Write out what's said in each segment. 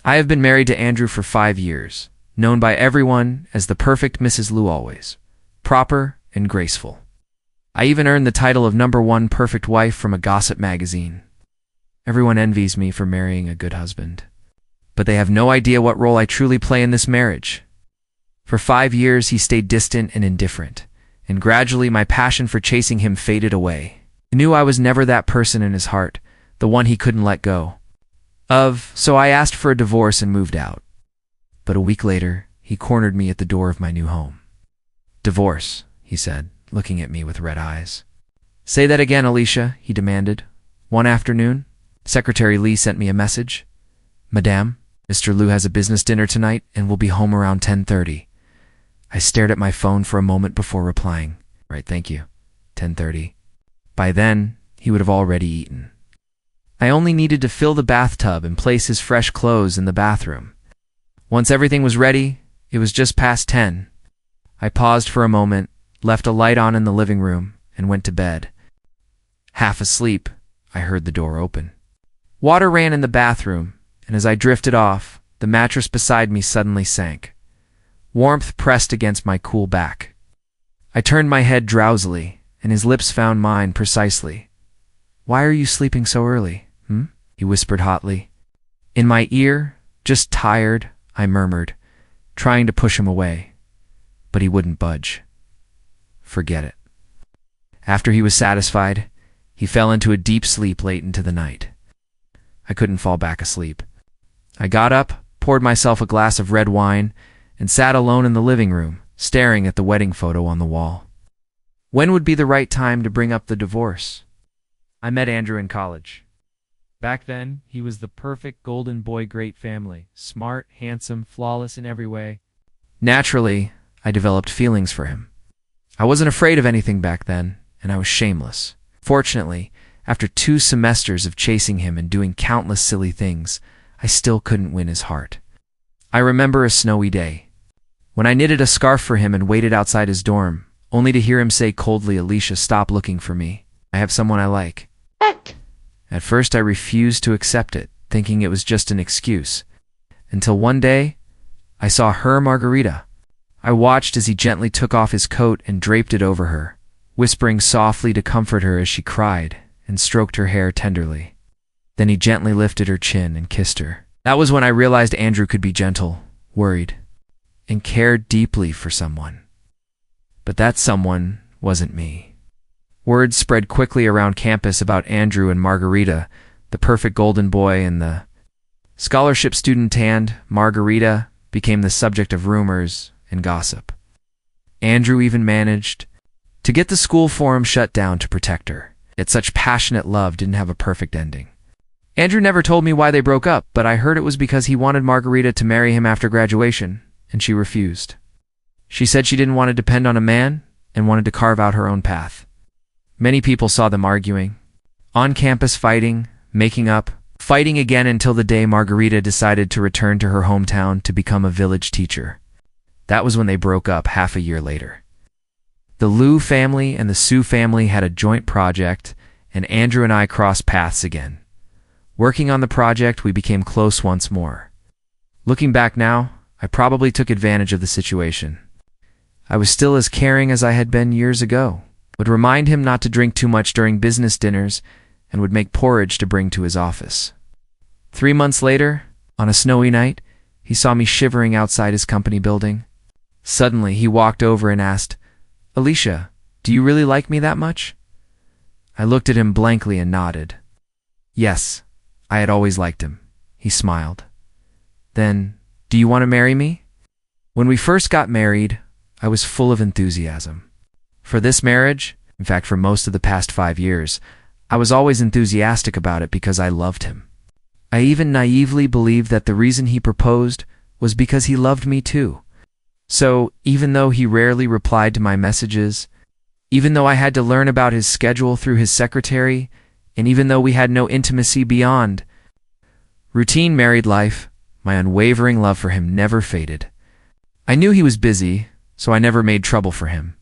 I have been married to Andrew for 5 years, known by everyone as the perfect Mrs. Lou always, proper and graceful. I even earned the title of #1 perfect wife from a gossip magazine. Everyone envies me for marrying a good husband, but they have no idea what role I truly play in this marriage. For 5 years he stayed distant and indifferent, and gradually my passion for chasing him faded away. I knew I was never that person in his heart, the one he couldn't let go of, so I asked for a divorce and moved out. But a week later, he cornered me at the door of my new home. "Divorce," he said, looking at me with red eyes. "Say that again, Alicia," he demanded. One afternoon, Secretary Lee sent me a message. "Madame, Mr. Lou has a business dinner tonight and will be home around 10:30. I stared at my phone for a moment before replying. "Right, thank you. 10:30. By then, he would have already eaten. I only needed to fill the bathtub and place his fresh clothes in the bathroom. Once everything was ready, it was just past 10. I paused for a moment, left a light on in the living room, and went to bed. Half asleep, I heard the door open. Water ran in the bathroom, and as I drifted off, the mattress beside me suddenly sank. Warmth pressed against my cool back. I turned my head drowsily, and his lips found mine precisely. "Why are you sleeping so early, he whispered hotly. In my ear, "Just tired," I murmured, trying to push him away. But he wouldn't budge. "Forget it." After he was satisfied, he fell into a deep sleep late into the night. I couldn't fall back asleep. I got up, poured myself a glass of red wine, and sat alone in the living room, staring at the wedding photo on the wall. When would be the right time to bring up the divorce? I met Andrew in college. Back then, he was the perfect golden boy, great family, smart, handsome, flawless in every way. Naturally, I developed feelings for him. I wasn't afraid of anything back then, and I was shameless. Fortunately, after 2 semesters of chasing him and doing countless silly things, I still couldn't win his heart. I remember a snowy day, when I knitted a scarf for him and waited outside his dorm, only to hear him say coldly, "Alicia, stop looking for me. I have someone I like." At first I refused to accept it, thinking it was just an excuse, until one day, I saw her Margarita. I watched as he gently took off his coat and draped it over her, whispering softly to comfort her as she cried, and stroked her hair tenderly. Then he gently lifted her chin and kissed her. That was when I realized Andrew could be gentle, worried, and cared deeply for someone. But that someone wasn't me. Word spread quickly around campus about Andrew and Margarita, the perfect golden boy and the scholarship student, and Margarita became the subject of rumors and gossip. Andrew even managed to get the school forum shut down to protect her. Yet such passionate love didn't have a perfect ending. Andrew never told me why they broke up, but I heard it was because he wanted Margarita to marry him after graduation, and she refused. She said she didn't want to depend on a man and wanted to carve out her own path. Many people saw them arguing, on campus fighting, making up, fighting again until the day Margarita decided to return to her hometown to become a village teacher. That was when they broke up half a year later. The Lou family and the Sue family had a joint project, and Andrew and I crossed paths again. Working on the project, we became close once more. Looking back now, I probably took advantage of the situation. I was still as caring as I had been years ago, would remind him not to drink too much during business dinners, and would make porridge to bring to his office. 3 months later, on a snowy night, he saw me shivering outside his company building. Suddenly, he walked over and asked, "Alicia, do you really like me that much?" I looked at him blankly and nodded. Yes, I had always liked him. He smiled. "Then, do you want to marry me?" When we first got married, I was full of enthusiasm. For this marriage, in fact for most of the past 5 years, I was always enthusiastic about it because I loved him. I even naively believed that the reason he proposed was because he loved me too. So, even though he rarely replied to my messages, even though I had to learn about his schedule through his secretary, and even though we had no intimacy beyond routine married life, my unwavering love for him never faded. I knew he was busy, so I never made trouble for him.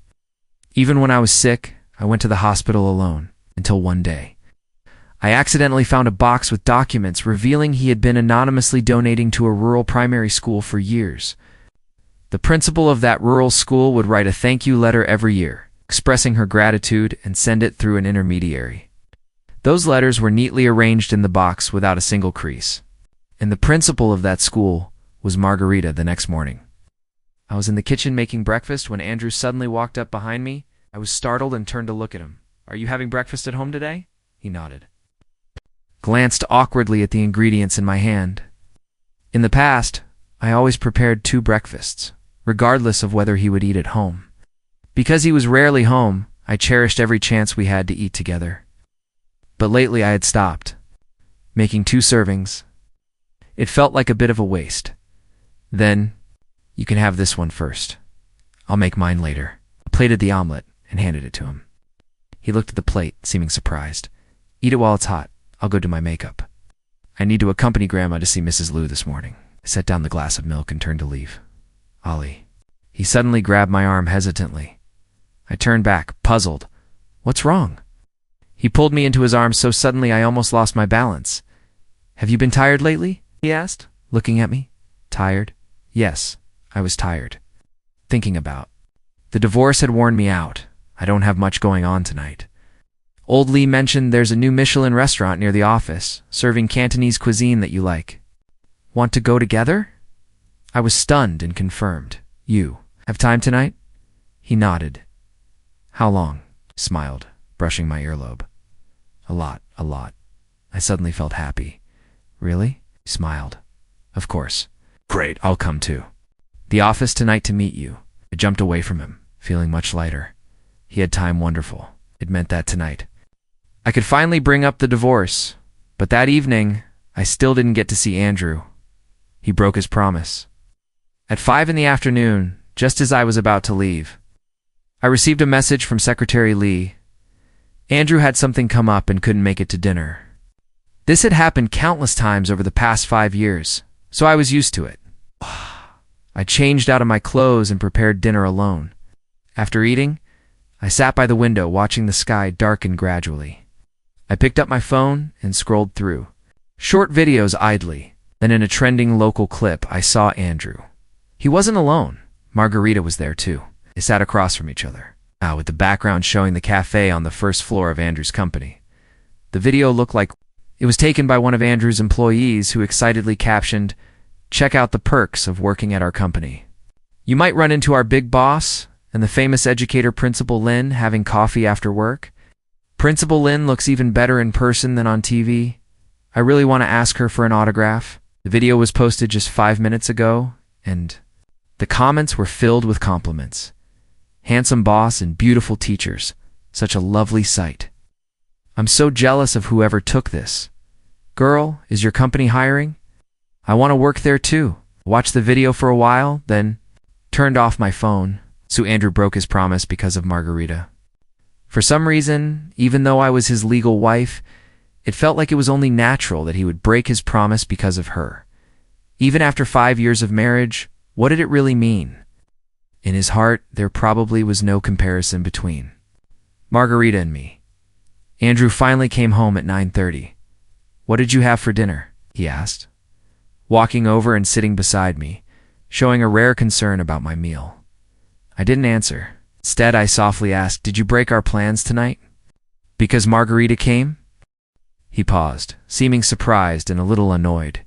Even when I was sick, I went to the hospital alone, until one day. I accidentally found a box with documents revealing he had been anonymously donating to a rural primary school for years. The principal of that rural school would write a thank you letter every year, expressing her gratitude, and send it through an intermediary. Those letters were neatly arranged in the box without a single crease. And the principal of that school was Margarita the next morning. I was in the kitchen making breakfast when Andrew suddenly walked up behind me. I was startled and turned to look at him. "Are you having breakfast at home today?" He nodded. Glanced awkwardly at the ingredients in my hand. In the past, I always prepared 2 breakfasts, regardless of whether he would eat at home. Because he was rarely home, I cherished every chance we had to eat together. But lately I had stopped, making 2 servings. It felt like a bit of a waste. Then, "You can have this one first. I'll make mine later." I plated the omelet and handed it to him. He looked at the plate, seeming surprised. "Eat it while it's hot. I'll go do my makeup. I need to accompany Grandma to see Mrs. Liu this morning." I set down the glass of milk and turned to leave. "Ollie." He suddenly grabbed my arm hesitantly. I turned back, puzzled. "What's wrong?" He pulled me into his arms so suddenly I almost lost my balance. "Have you been tired lately?" he asked, looking at me. "Tired?" Yes, I was tired. Thinking about. The divorce had worn me out. I don't have much going on tonight. Old Lee mentioned there's a new Michelin restaurant near the office, serving Cantonese cuisine that you like. Want to go together? I was stunned and confirmed. "You have time tonight?" He nodded. "How long?" Smiled, brushing my earlobe. A lot. I suddenly felt happy. "Really?" He smiled. "Of course." "Great, I'll come too." "The office tonight to meet you." I jumped away from him, feeling much lighter. He had time wonderful. It meant that tonight I could finally bring up the divorce, but that evening, I still didn't get to see Andrew. He broke his promise. At 5 in the afternoon, just as I was about to leave, I received a message from Secretary Lee. Andrew had something come up and couldn't make it to dinner. This had happened countless times over the past 5 years, so I was used to it. I changed out of my clothes and prepared dinner alone. After eating, I sat by the window watching the sky darken gradually. I picked up my phone and scrolled through short videos idly. Then in a trending local clip, I saw Andrew. He wasn't alone. Margarita was there too. They sat across from each other, with the background showing the cafe on the first floor of Andrew's company. The video looked like it was taken by one of Andrew's employees who excitedly captioned, "Check out the perks of working at our company. You might run into our big boss and the famous educator Principal Lin having coffee after work. Principal Lin looks even better in person than on TV. I really want to ask her for an autograph." The video was posted just 5 minutes ago, and the comments were filled with compliments. "Handsome boss and beautiful teachers. Such a lovely sight. I'm so jealous of whoever took this. Girl, is your company hiring? I want to work there too." Watched the video for a while, then turned off my phone. So Andrew broke his promise because of Margarita. For some reason, even though I was his legal wife, it felt like it was only natural that he would break his promise because of her. Even after 5 years of marriage, what did it really mean? In his heart, there probably was no comparison between Margarita and me. Andrew finally came home at 9:30. "What did you have for dinner?" he asked, walking over and sitting beside me, showing a rare concern about my meal. I didn't answer. Instead, I softly asked, "Did you break our plans tonight? Because Margarita came?" He paused, seeming surprised and a little annoyed.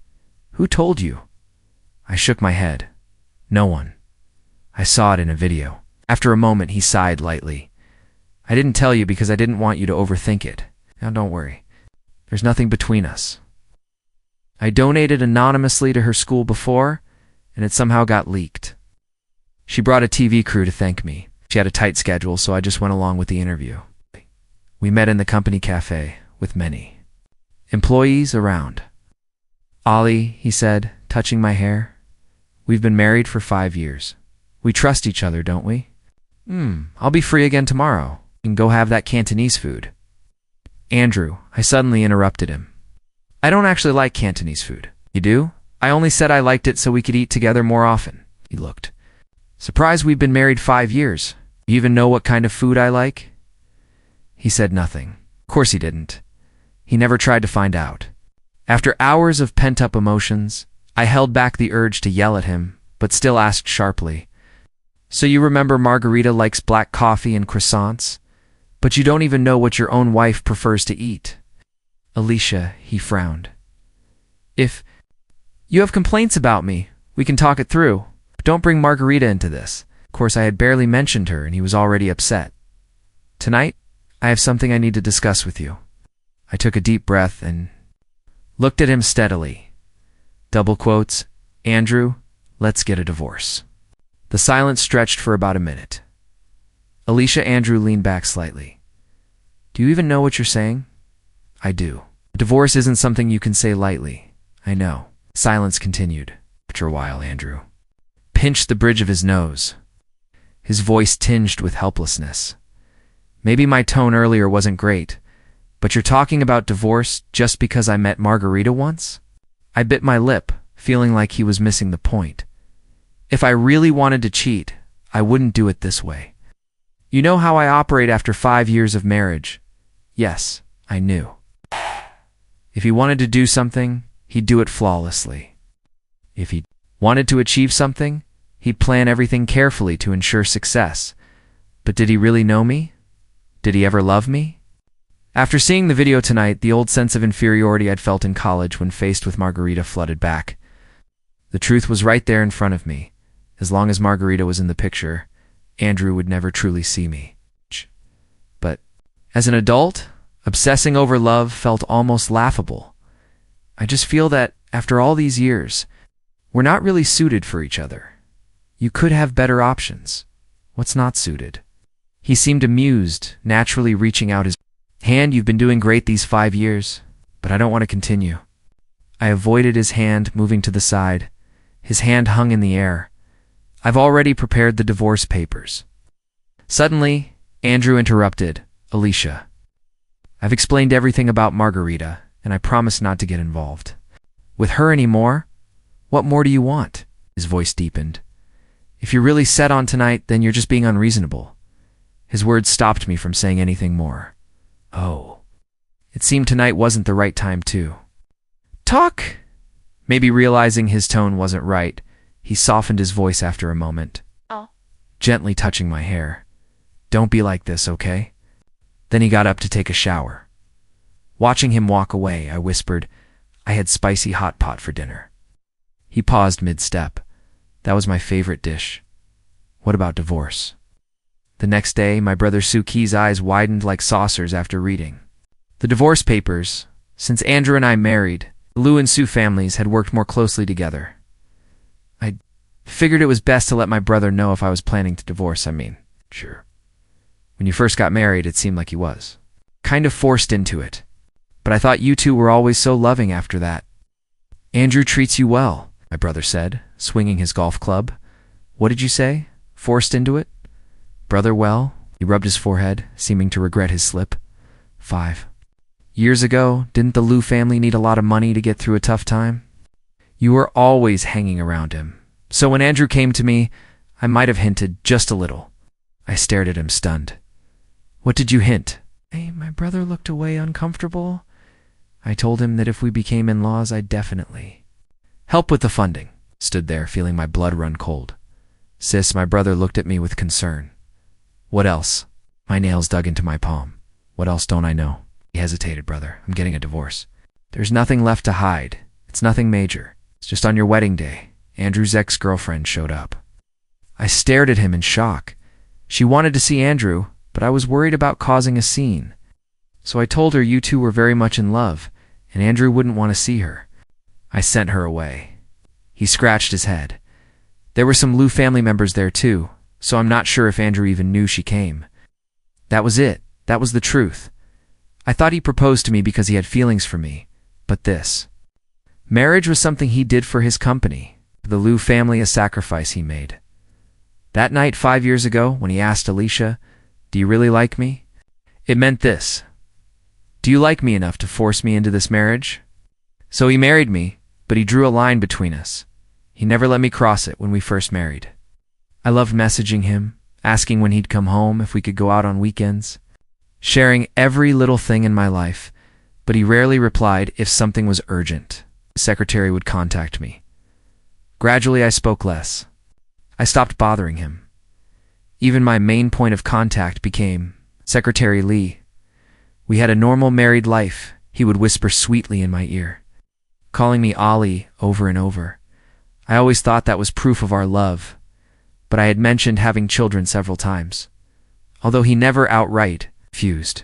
"Who told you?" I shook my head. "No one. I saw it in a video." After a moment, he sighed lightly. "I didn't tell you because I didn't want you to overthink it. Now don't worry. There's nothing between us. I donated anonymously to her school before, and it somehow got leaked. She brought a TV crew to thank me. She had a tight schedule, so I just went along with the interview. We met in the company cafe, with many employees around. "Ollie," he said, touching my hair, "we've been married for 5 years. We trust each other, don't we? I'll be free again tomorrow. We can go have that Cantonese food." "Andrew," I suddenly interrupted him. "I don't actually like Cantonese food." "You do?" "I only said I liked it so we could eat together more often." He looked. "Surprised we've been married 5 years. You even know what kind of food I like?" He said nothing. Of course he didn't. He never tried to find out. After hours of pent-up emotions, I held back the urge to yell at him, but still asked sharply, "So you remember Margarita likes black coffee and croissants? But you don't even know what your own wife prefers to eat." "Alicia," he frowned. "If you have complaints about me, we can talk it through. But don't bring Margarita into this." Of course, I had barely mentioned her, and he was already upset. "Tonight, I have something I need to discuss with you." I took a deep breath and looked at him steadily. Double quotes, "Andrew, let's get a divorce." The silence stretched for about a minute. Alicia. Andrew leaned back slightly. "Do you even know what you're saying?" "I do. Divorce isn't something you can say lightly." "I know." Silence continued. After a while, Andrew pinched the bridge of his nose, his voice tinged with helplessness. "Maybe my tone earlier wasn't great, but you're talking about divorce just because I met Margarita once?" I bit my lip, feeling like he was missing the point. If I really wanted to cheat, I wouldn't do it this way. "You know how I operate after 5 years of marriage." Yes, I knew. If he wanted to do something, he'd do it flawlessly. If he wanted to achieve something, he'd plan everything carefully to ensure success. But did he really know me? Did he ever love me? After seeing the video tonight, the old sense of inferiority I'd felt in college when faced with Margarita flooded back. The truth was right there in front of me. As long as Margarita was in the picture, Andrew would never truly see me. But as an adult, obsessing over love felt almost laughable. I just feel that, after all these years, we're not really suited for each other. You could have better options. What's not suited? He seemed amused, naturally reaching out his hand. "You've been doing great these 5 years, but I don't want to continue." I avoided his hand, moving to the side. His hand hung in the air. "I've already prepared the divorce papers." Suddenly, Andrew interrupted. "Alicia, I've explained everything about Margarita, and I promise not to get involved with her anymore. What more do you want?" His voice deepened. "If you're really set on tonight, then you're just being unreasonable." His words stopped me from saying anything more. Oh. It seemed tonight wasn't the right time to talk. Maybe realizing his tone wasn't right, he softened his voice after a moment, gently touching my hair. "Don't be like this, okay?" Then he got up to take a shower. Watching him walk away, I whispered, "I had spicy hot pot for dinner." He paused mid-step. "That was my favorite dish. What about divorce?" The next day, my brother Suki's eyes widened like saucers after reading the divorce papers. Since Andrew and I married, the Lou and Sue families had worked more closely together. I figured it was best to let my brother know if I was planning to divorce. Sure. When you first got married, it seemed like he was kind of forced into it. But I thought you two were always so loving after that. "Andrew treats you well," my brother said, swinging his golf club. "What did you say? Forced into it?" "Brother, well," he rubbed his forehead, seeming to regret his slip. 5 years ago, didn't the Lou family need a lot of money to get through a tough time? You were always hanging around him. So when Andrew came to me, I might have hinted just a little." I stared at him, stunned. "What did you hint?" My brother looked away, uncomfortable. I told him that if we became in-laws, I'd definitely help with the funding. Stood there, feeling my blood run cold. "Sis," my brother looked at me with concern. "What else?" My nails dug into my palm. "What else don't I know?" He hesitated. "Brother, I'm getting a divorce." "There's nothing left to hide. It's nothing major. It's just on your wedding day, Andrew's ex-girlfriend showed up." I stared at him in shock. She wanted to see Andrew, but I was worried about causing a scene. So I told her you two were very much in love, and Andrew wouldn't want to see her. I sent her away. He scratched his head. There were some Lou family members there too, so I'm not sure if Andrew even knew she came. That was it. That was the truth. I thought he proposed to me because he had feelings for me, but this marriage was something he did for his company, for the Lou family, a sacrifice he made. That night 5 years ago, when he asked Alicia, "Do you really like me?" it meant this. Do you like me enough to force me into this marriage? So he married me, but he drew a line between us. He never let me cross it when we first married. I loved messaging him, asking when he'd come home, if we could go out on weekends, sharing every little thing in my life, but he rarely replied if something was urgent. The secretary would contact me. Gradually, I spoke less. I stopped bothering him. Even my main point of contact became Secretary Lee. We had a normal married life, he would whisper sweetly in my ear, calling me Ali over and over. I always thought that was proof of our love, but I had mentioned having children several times. Although he never outright refused,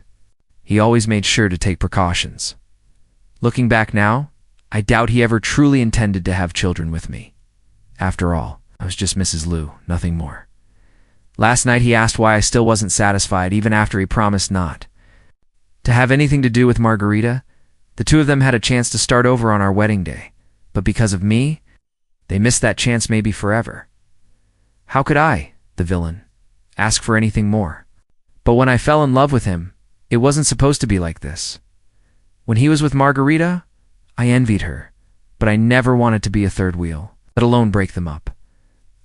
he always made sure to take precautions. Looking back now, I doubt he ever truly intended to have children with me. After all, I was just Mrs. Liu, nothing more. Last night he asked why I still wasn't satisfied even after he promised not to have anything to do with Margarita. The two of them had a chance to start over on our wedding day, but because of me, they missed that chance maybe forever. How could I, the villain, ask for anything more? But when I fell in love with him, it wasn't supposed to be like this. When he was with Margarita, I envied her, but I never wanted to be a third wheel, let alone break them up.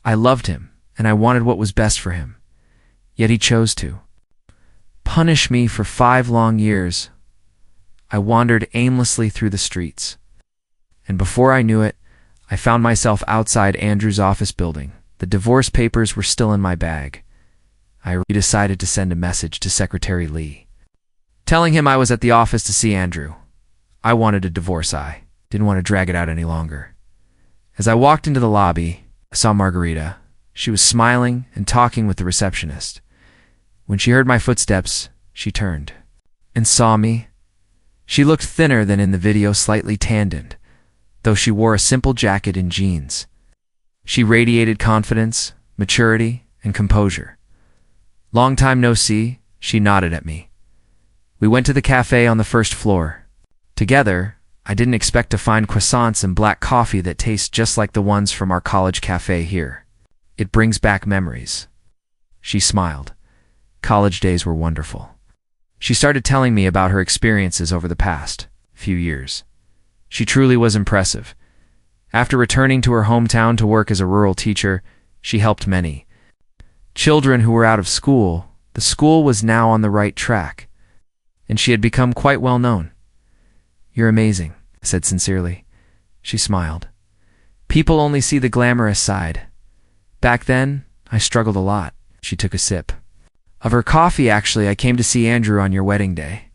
I loved him, and I wanted what was best for him. Yet he chose to punish me for 5 long years. I wandered aimlessly through the streets, and before I knew it, I found myself outside Andrew's office building. The divorce papers were still in my bag. I decided to send a message to Secretary Lee, telling him I was at the office to see Andrew. I wanted a divorce. I didn't want to drag it out any longer. As I walked into the lobby, I saw Margarita. She was smiling and talking with the receptionist. When she heard my footsteps, she turned and saw me. She looked thinner than in the video, slightly tanned, though she wore a simple jacket and jeans. She radiated confidence, maturity, and composure. Long time no see, she nodded at me. We went to the cafe on the first floor. Together, I didn't expect to find croissants and black coffee that taste just like the ones from our college cafe here. It brings back memories. She smiled. College days were wonderful. She started telling me about her experiences over the past few years. She truly was impressive. After returning to her hometown to work as a rural teacher, she helped many children who were out of school. The school was now on the right track, and she had become quite well known. "You're amazing," I said sincerely. She smiled. "People only see the glamorous side. Back then, I struggled a lot." She took a sip of her coffee. "Actually, I came to see Andrew on your wedding day."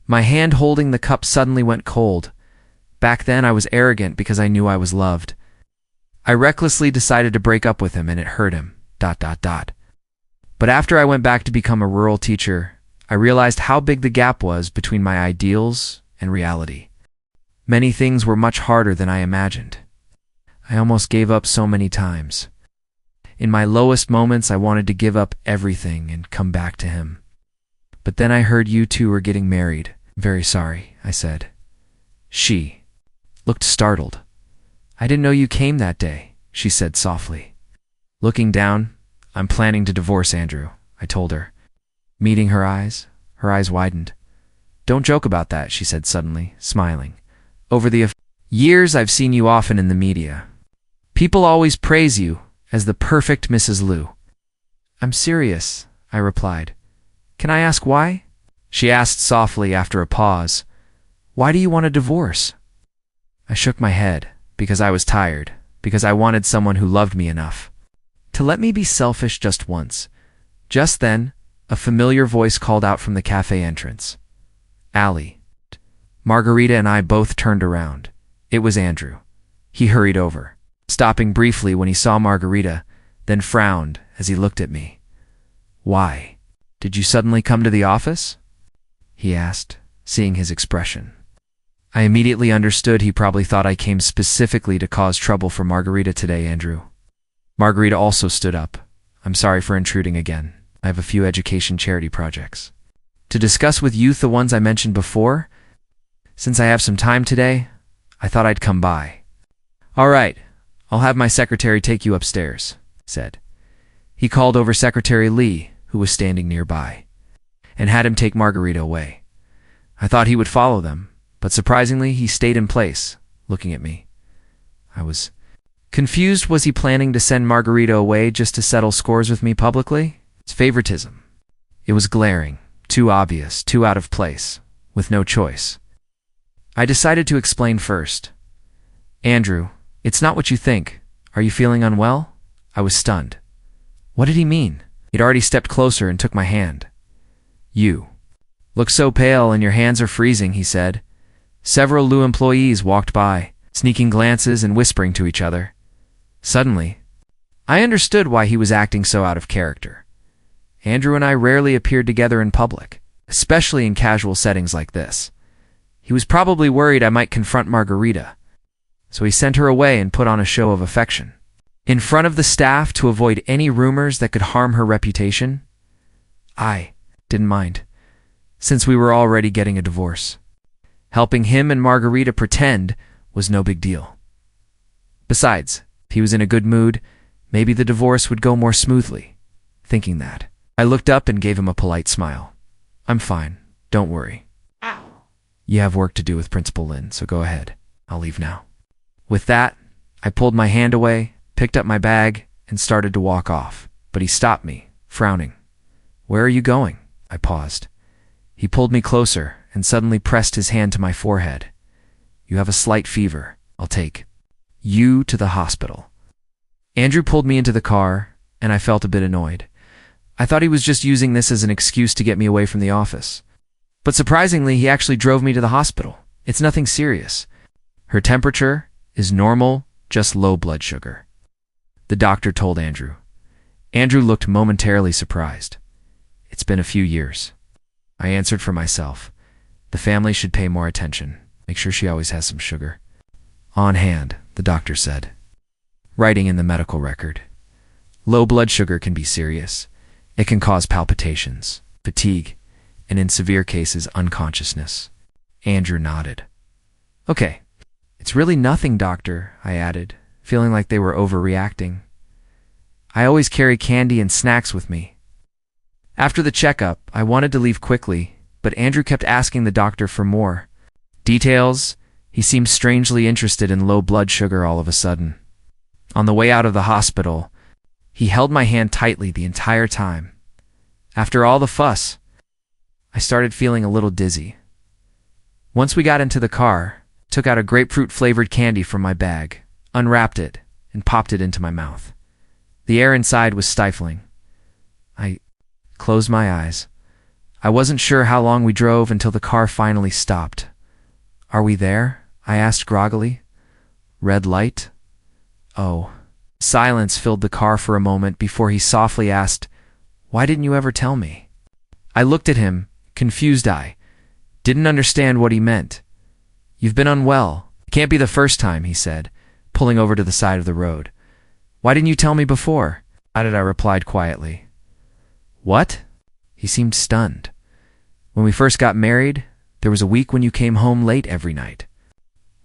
My hand holding the cup suddenly went cold. Back then, I was arrogant because I knew I was loved. I recklessly decided to break up with him, and it hurt him. ... But after I went back to become a rural teacher, I realized how big the gap was between my ideals and reality. Many things were much harder than I imagined. I almost gave up so many times. In my lowest moments, I wanted to give up everything and come back to him. But then I heard you two were getting married. "Very sorry," I said. She looked startled. "I didn't know you came that day," she said softly. Looking down, "I'm planning to divorce Andrew," I told her. Meeting her eyes widened. "Don't joke about that," she said suddenly, smiling. "Over the years, I've seen you often in the media. People always praise you as the perfect Mrs. Liu." "I'm serious," I replied. "Can I ask why?" She asked softly after a pause. "Why do you want a divorce?" I shook my head, because I was tired, because I wanted someone who loved me enough to let me be selfish just once. Just then, a familiar voice called out from the cafe entrance. "Ali." Margarita and I both turned around. It was Andrew. He hurried over, stopping briefly when he saw Margarita, then frowned as he looked at me. "Why? Did you suddenly come to the office?" he asked, seeing his expression. I immediately understood he probably thought I came specifically to cause trouble for Margarita today, Andrew. Margarita also stood up. "I'm sorry for intruding again. I have a few education charity projects to discuss with youth, the ones I mentioned before. Since I have some time today, I thought I'd come by." "All right, I'll have my secretary take you upstairs," he said. He called over Secretary Lee, who was standing nearby, and had him take Margarita away. I thought he would follow them, but surprisingly, he stayed in place, looking at me. I was confused. Was he planning to send Margarita away just to settle scores with me publicly? It's favoritism. It was glaring, too obvious, too out of place, with no choice. I decided to explain first. Andrew, it's not what you think. Are you feeling unwell? I was stunned. What did he mean? He'd already stepped closer and took my hand. You look so pale and your hands are freezing, he said. Several Lou employees walked by, sneaking glances and whispering to each other. Suddenly, I understood why he was acting so out of character. Andrew and I rarely appeared together in public, especially in casual settings like this. He was probably worried I might confront Margarita, so he sent her away and put on a show of affection. In front of the staff to avoid any rumors that could harm her reputation? I didn't mind, since we were already getting a divorce. Helping him and Margarita pretend was no big deal. Besides, if he was in a good mood, maybe the divorce would go more smoothly. Thinking that, I looked up and gave him a polite smile. I'm fine, don't worry. You have work to do with Principal Lin, so go ahead. I'll leave now. With that, I pulled my hand away, picked up my bag, and started to walk off. But he stopped me, frowning. Where are you going? I paused. He pulled me closer and suddenly pressed his hand to my forehead. You have a slight fever. I'll take you to the hospital. Andrew pulled me into the car, and I felt a bit annoyed. I thought he was just using this as an excuse to get me away from the office. But surprisingly, he actually drove me to the hospital. It's nothing serious. Her temperature is normal, just low blood sugar, the doctor told Andrew. Andrew looked momentarily surprised. It's been a few years. I answered for myself. The family should pay more attention. Make sure she always has some sugar. On hand, the doctor said, writing in the medical record. Low blood sugar can be serious. It can cause palpitations, fatigue, and in severe cases, unconsciousness. Andrew nodded. Okay, it's really nothing, doctor, I added, feeling like they were overreacting. I always carry candy and snacks with me. After the checkup, I wanted to leave quickly, but Andrew kept asking the doctor for more details. He seemed strangely interested in low blood sugar all of a sudden. On the way out of the hospital, he held my hand tightly the entire time. After all the fuss, I started feeling a little dizzy. Once we got into the car, I took out a grapefruit-flavored candy from my bag, unwrapped it, and popped it into my mouth. The air inside was stifling. I closed my eyes. I wasn't sure how long we drove until the car finally stopped. Are we there? I asked groggily. Red light? Oh. Silence filled the car for a moment before he softly asked, Why didn't you ever tell me? I looked at him, confused. I didn't understand what he meant. You've been unwell. It can't be the first time, he said, pulling over to the side of the road. Why didn't you tell me before? I replied quietly. What? He seemed stunned. When we first got married, there was a week when you came home late every night.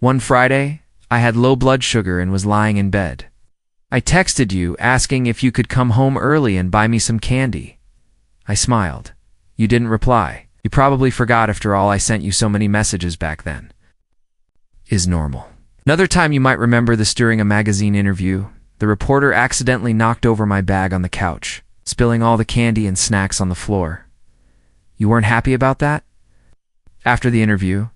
One Friday, I had low blood sugar and was lying in bed. I texted you asking if you could come home early and buy me some candy. I smiled. You didn't reply. You probably forgot after all I sent you so many messages back then. Is normal. Another time you might remember this during a magazine interview. The reporter accidentally knocked over my bag on the couch, spilling all the candy and snacks on the floor. You weren't happy about that? After the interview,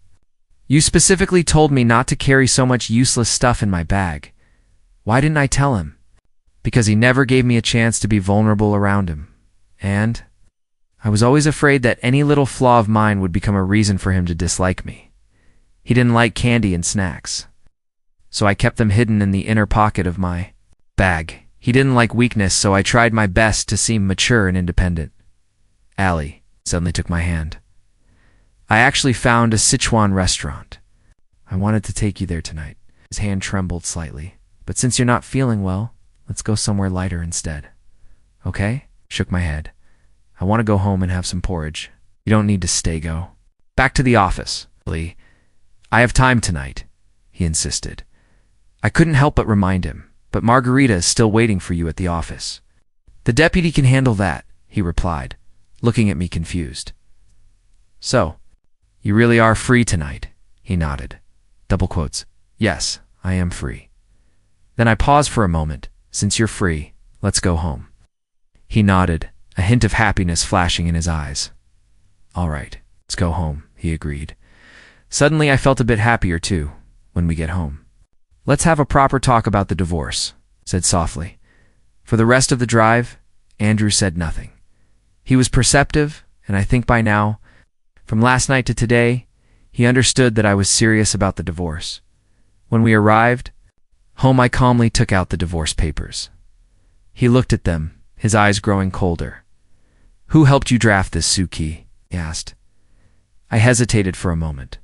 you specifically told me not to carry so much useless stuff in my bag. Why didn't I tell him? Because he never gave me a chance to be vulnerable around him. And I was always afraid that any little flaw of mine would become a reason for him to dislike me. He didn't like candy and snacks, so I kept them hidden in the inner pocket of my bag. He didn't like weakness, so I tried my best to seem mature and independent. Ali suddenly took my hand. I actually found a Sichuan restaurant. I wanted to take you there tonight. His hand trembled slightly. But since you're not feeling well, let's go somewhere lighter instead. Okay? Shook my head. I want to go home and have some porridge. You don't need to stay, go. Back to the office, Lee. I have time tonight, he insisted. I couldn't help but remind him, but Margarita is still waiting for you at the office. The deputy can handle that, he replied, looking at me confused. So, you really are free tonight, he nodded. Double quotes. Yes, I am free. Then I paused for a moment. Since you're free, let's go home. He nodded, a hint of happiness flashing in his eyes. All right, let's go home, he agreed. Suddenly I felt a bit happier too, when we get home. "Let's have a proper talk about the divorce," said softly. For the rest of the drive, Andrew said nothing. He was perceptive, and I think by now, from last night to today, he understood that I was serious about the divorce. When we arrived home, I calmly took out the divorce papers. He looked at them, his eyes growing colder. "Who helped you draft this, Suki?" he asked. I hesitated for a moment.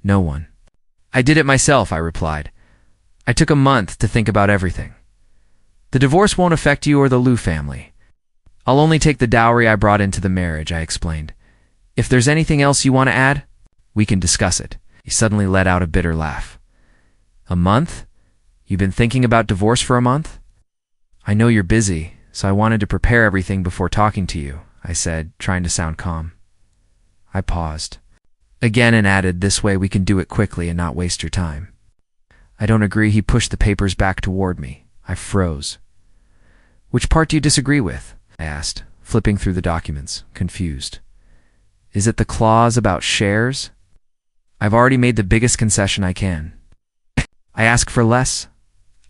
"No one." "I did it myself," I replied. "I took a month to think about everything. The divorce won't affect you or the Liu family. I'll only take the dowry I brought into the marriage," I explained. "If there's anything else you want to add, we can discuss it." He suddenly let out a bitter laugh. "A month? You've been thinking about divorce for a month?" "I know you're busy, so I wanted to prepare everything before talking to you," I said, trying to sound calm. I paused again and added, "This way we can do it quickly and not waste your time." "I don't agree." He pushed the papers back toward me. I froze. "Which part do you disagree with?" I asked, flipping through the documents, confused. "Is it the clause about shares? I've already made the biggest concession I can. I ask for less.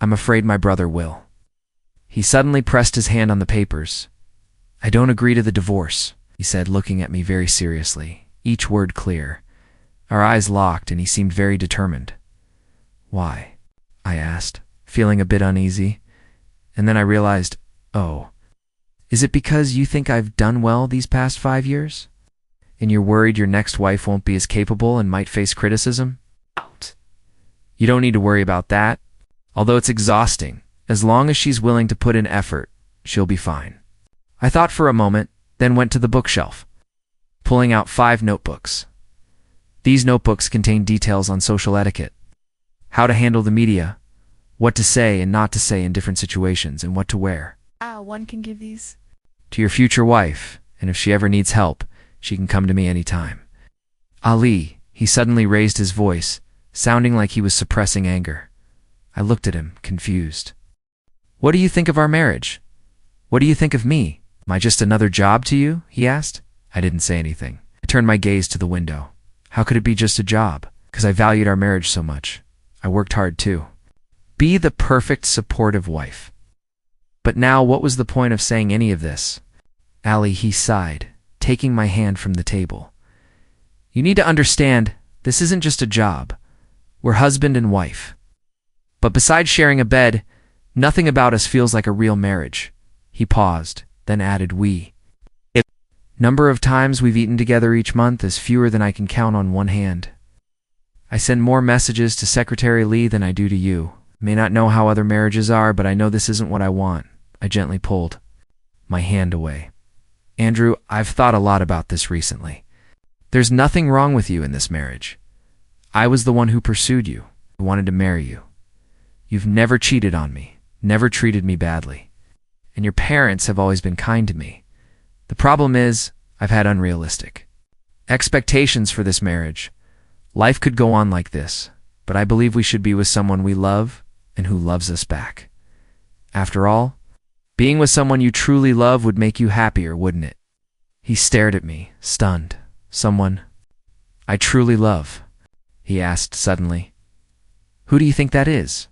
I'm afraid my brother will." He suddenly pressed his hand on the papers. "I don't agree to the divorce," he said, looking at me very seriously, each word clear. Our eyes locked, and he seemed very determined. "Why?" I asked, feeling a bit uneasy. And then I realized, oh, is it because you think I've done well these past 5 years? And you're worried your next wife won't be as capable and might face criticism? You don't need to worry about that. Although it's exhausting, as long as she's willing to put in effort, she'll be fine. I thought for a moment, then went to the bookshelf, pulling out 5 notebooks. These notebooks contain details on social etiquette, how to handle the media, what to say and not to say in different situations, and what to wear. One can give these to your future wife, and if she ever needs help, she can come to me anytime. Ali, he suddenly raised his voice, sounding like he was suppressing anger. I looked at him, confused. "What do you think of our marriage? What do you think of me? Am I just another job to you?" he asked. I didn't say anything. I turned my gaze to the window. How could it be just a job? Because I valued our marriage so much. I worked hard too. Be the perfect supportive wife. But now what was the point of saying any of this? "Ali," he sighed, taking my hand from the table. "You need to understand, this isn't just a job. We're husband and wife. But besides sharing a bed, nothing about us feels like a real marriage." He paused, then added, "We. Number of times we've eaten together each month is fewer than I can count on one hand. I send more messages to Secretary Lee than I do to you. May not know how other marriages are, but I know this isn't what I want." I gently pulled my hand away. "Andrew, I've thought a lot about this recently. There's nothing wrong with you in this marriage. I was the one who pursued you, who wanted to marry you. You've never cheated on me, never treated me badly. And your parents have always been kind to me. The problem is, I've had unrealistic expectations for this marriage. Life could go on like this, but I believe we should be with someone we love and who loves us back. After all, being with someone you truly love would make you happier, wouldn't it?" He stared at me, stunned. "Someone I truly love?" he asked suddenly. "Who do you think that is?"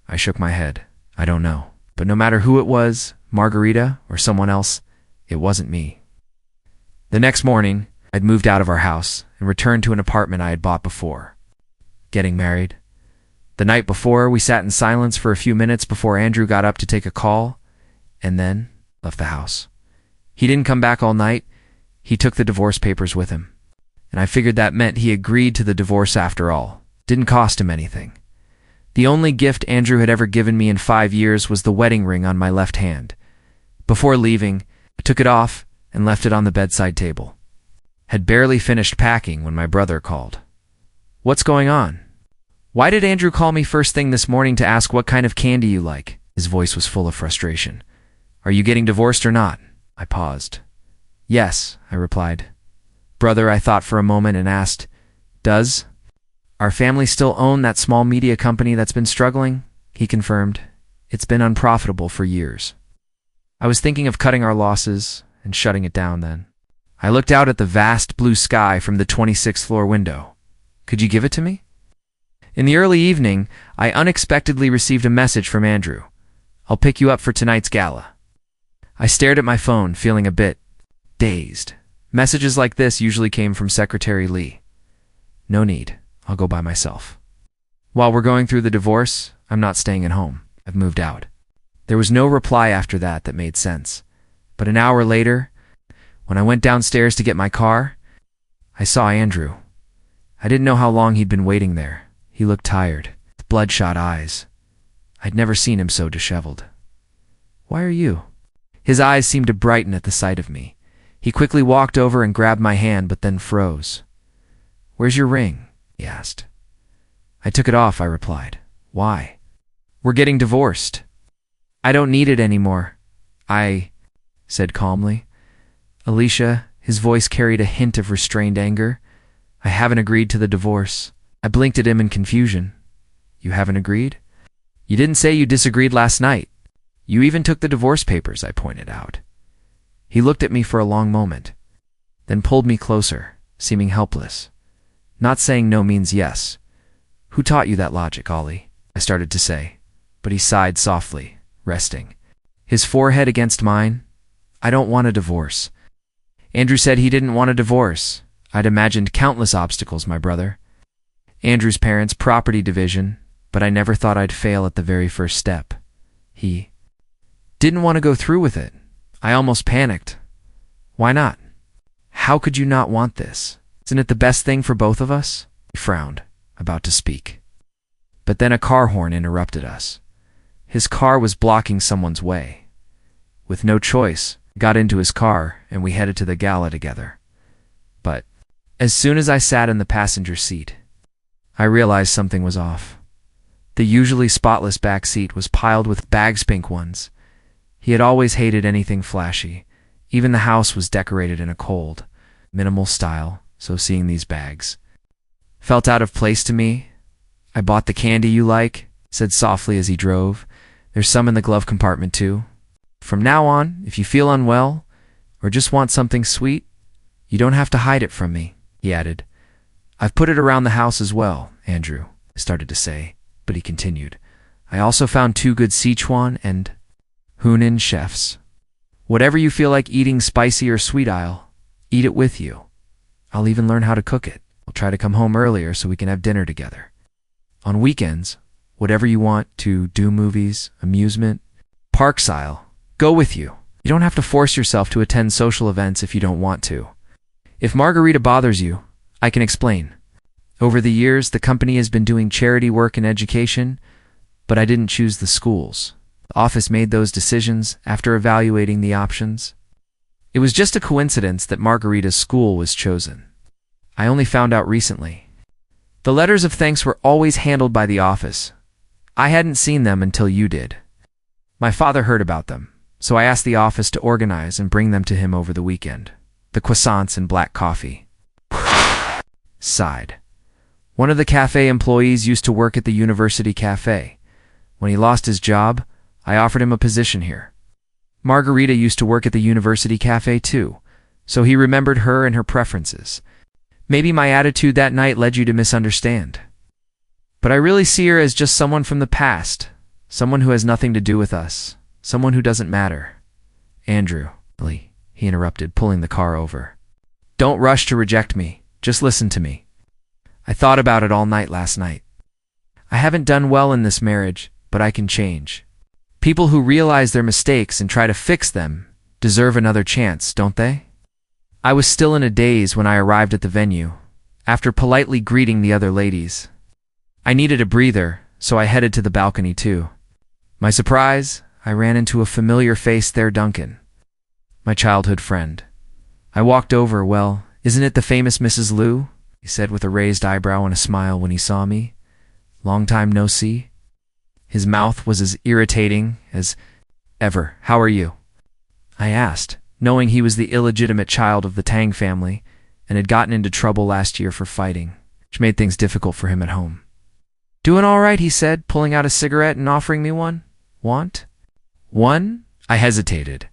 I shook my head. "I don't know. But no matter who it was, Margarita or someone else, it wasn't me." The next morning, I'd moved out of our house and returned to an apartment I had bought before. Getting married. The night before, we sat in silence for a few minutes before Andrew got up to take a call, and then left the house. He didn't come back all night. He took the divorce papers with him. And I figured that meant he agreed to the divorce after all. Didn't cost him anything. The only gift Andrew had ever given me in 5 years was the wedding ring on my left hand. Before leaving, I took it off and left it on the bedside table. Had barely finished packing when my brother called. "What's going on? Why did Andrew call me first thing this morning to ask what kind of candy you like?" His voice was full of frustration. "Are you getting divorced or not?" I paused. "Yes," I replied. "Brother," I thought for a moment and asked, "Does our family still own that small media company that's been struggling?" He confirmed, "It's been unprofitable for years." I was thinking of cutting our losses and shutting it down then. I looked out at the vast blue sky from the 26th floor window. Could you give it to me? In the early evening, I unexpectedly received a message from Andrew. I'll pick you up for tonight's gala. I stared at my phone, feeling a bit dazed. Messages like this usually came from Secretary Lee. No need. I'll go by myself. While we're going through the divorce, I'm not staying at home. I've moved out. There was no reply after that made sense. But an hour later, when I went downstairs to get my car, I saw Andrew. I didn't know how long he'd been waiting there. He looked tired, with bloodshot eyes. I'd never seen him so disheveled. Why are you? His eyes seemed to brighten at the sight of me. He quickly walked over and grabbed my hand, but then froze. Where's your ring? He asked. I took it off, I replied. Why? We're getting divorced. I don't need it anymore. I said calmly. Alicia, his voice carried a hint of restrained anger. I haven't agreed to the divorce. I blinked at him in confusion. You haven't agreed? You didn't say you disagreed last night. You even took the divorce papers, I pointed out. He looked at me for a long moment, then pulled me closer, seeming helpless. Not saying no means yes. Who taught you that logic, Ollie? I started to say, but he sighed softly, resting. His forehead against mine. I don't want a divorce. Andrew said he didn't want a divorce. I'd imagined countless obstacles, my brother. Andrew's parents' property division, but I never thought I'd fail at the very first step. He didn't want to go through with it. I almost panicked. Why not? How could you not want this? Isn't it the best thing for both of us? He frowned, about to speak. But then a car horn interrupted us. His car was blocking someone's way. With no choice, I got into his car and we headed to the gala together. But as soon as I sat in the passenger seat, I realized something was off. The usually spotless back seat was piled with bags, pink ones. He had always hated anything flashy. Even the house was decorated in a cold, minimal style, so seeing these bags felt out of place to me. I bought the candy you like, said softly as he drove. There's some in the glove compartment too. From now on, if you feel unwell or just want something sweet, you don't have to hide it from me, he added. I've put it around the house as well, Andrew, I started to say, but he continued. I also found 2 good Sichuan and Hunan chefs. Whatever you feel like eating, spicy or sweet, I'll eat it with you. I'll even learn how to cook it. I'll try to come home earlier so we can have dinner together. On weekends, whatever you want to do, movies, amusement, park style, go with you. You don't have to force yourself to attend social events if you don't want to. If Margarita bothers you, I can explain. Over the years, the company has been doing charity work and education, but I didn't choose the schools. The office made those decisions after evaluating the options. It was just a coincidence that Margarita's school was chosen. I only found out recently. The letters of thanks were always handled by the office. I hadn't seen them until you did. My father heard about them, so I asked the office to organize and bring them to him over the weekend. The croissants and black coffee. Sighed. One of the cafe employees used to work at the university cafe. When he lost his job, I offered him a position here. Margarita used to work at the university cafe too, so he remembered her and her preferences. Maybe my attitude that night led you to misunderstand. But I really see her as just someone from the past, someone who has nothing to do with us, someone who doesn't matter. Andrew, he interrupted, pulling the car over. Don't rush to reject me. Just listen to me. I thought about it all night last night. I haven't done well in this marriage, but I can change. People who realize their mistakes and try to fix them deserve another chance, don't they? I was still in a daze when I arrived at the venue, after politely greeting the other ladies. I needed a breather, so I headed to the balcony too. My surprise, I ran into a familiar face there, Duncan. My childhood friend. I walked over. Well, isn't it the famous Mrs. Liu? He said with a raised eyebrow and a smile when he saw me. Long time no see. His mouth was as irritating as ever. How are you? I asked, knowing he was the illegitimate child of the Tang family and had gotten into trouble last year for fighting, which made things difficult for him at home. Doing all right, he said, pulling out a cigarette and offering me one. Want? One? I hesitated.